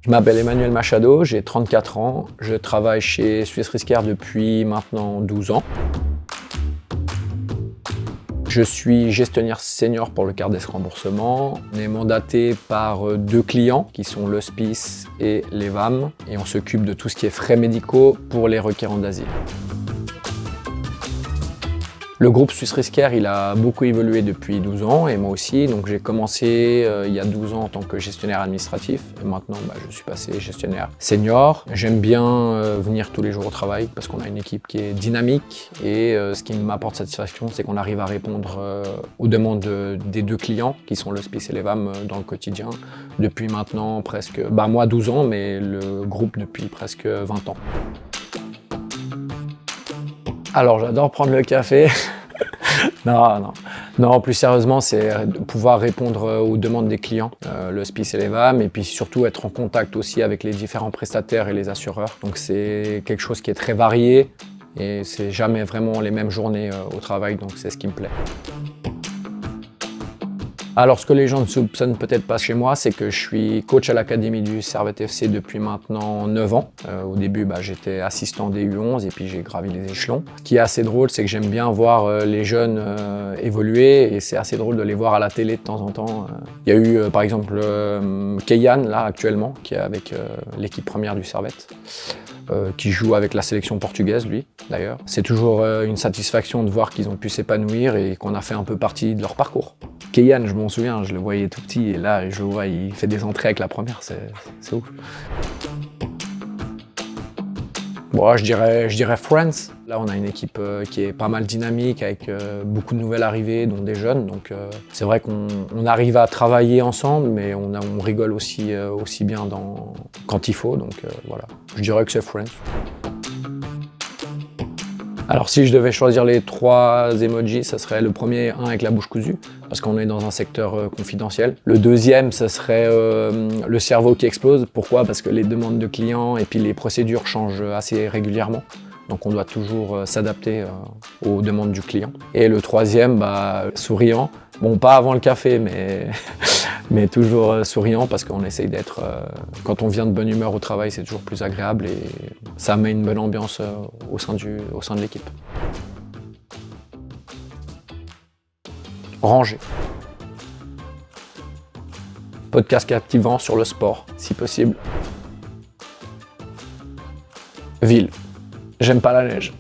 Je m'appelle Emmanuel Machado, j'ai 34 ans, je travaille chez Suisse Risquaire depuis maintenant 12 ans. Je suis gestionnaire senior pour le CARDES remboursement. On est mandaté par deux clients qui sont l'hospice et l'EVAM et on s'occupe de tout ce qui est frais médicaux pour les requérants d'asile. Le groupe Suisse Risquaire, il a beaucoup évolué depuis 12 ans et moi aussi. Donc j'ai commencé il y a 12 ans en tant que gestionnaire administratif et maintenant je suis passé gestionnaire senior. J'aime bien venir tous les jours au travail parce qu'on a une équipe qui est dynamique et ce qui m'apporte satisfaction, c'est qu'on arrive à répondre aux demandes des deux clients qui sont l'hospice et l'EVAM dans le quotidien depuis maintenant presque, moi 12 ans, mais le groupe depuis presque 20 ans. Alors j'adore prendre le café. Non, plus sérieusement, c'est de pouvoir répondre aux demandes des clients, l'hospice et l'EVAM, et puis surtout être en contact aussi avec les différents prestataires et les assureurs. Donc c'est quelque chose qui est très varié et c'est jamais vraiment les mêmes journées au travail, donc c'est ce qui me plaît. Alors ce que les gens ne soupçonnent peut-être pas chez moi, c'est que je suis coach à l'académie du Servette FC depuis maintenant 9 ans. Au début, j'étais assistant des U11 et puis j'ai gravi les échelons. Ce qui est assez drôle, c'est que j'aime bien voir les jeunes évoluer et c'est assez drôle de les voir à la télé de temps en temps. Il y a eu par exemple Keyan là actuellement, qui est avec l'équipe première du Servette. Qui joue avec la sélection portugaise, lui, d'ailleurs. C'est toujours une satisfaction de voir qu'ils ont pu s'épanouir et qu'on a fait un peu partie de leur parcours. Keyan, je m'en souviens, je le voyais tout petit et là, je le vois, il fait des entrées avec la première, c'est ouf. Bon, je dirais Friends. Là, on a une équipe qui est pas mal dynamique, avec beaucoup de nouvelles arrivées, dont des jeunes. Donc, c'est vrai qu'on arrive à travailler ensemble, mais on rigole aussi bien quand il faut. Donc, voilà, je dirais que c'est Friends. Alors, si je devais choisir les 3 emojis, ça serait le premier, un avec la bouche cousue, parce qu'on est dans un secteur confidentiel. Le deuxième, ça serait le cerveau qui explose. Pourquoi? Parce que les demandes de clients et puis les procédures changent assez régulièrement. Donc on doit toujours s'adapter aux demandes du client. Et le troisième, souriant. Bon, pas avant le café, mais toujours souriant parce qu'on essaye d'être... quand on vient de bonne humeur au travail, c'est toujours plus agréable et ça met une bonne ambiance au sein de l'équipe. Rangé. Podcast captivant sur le sport, si possible. Ville. J'aime pas la neige.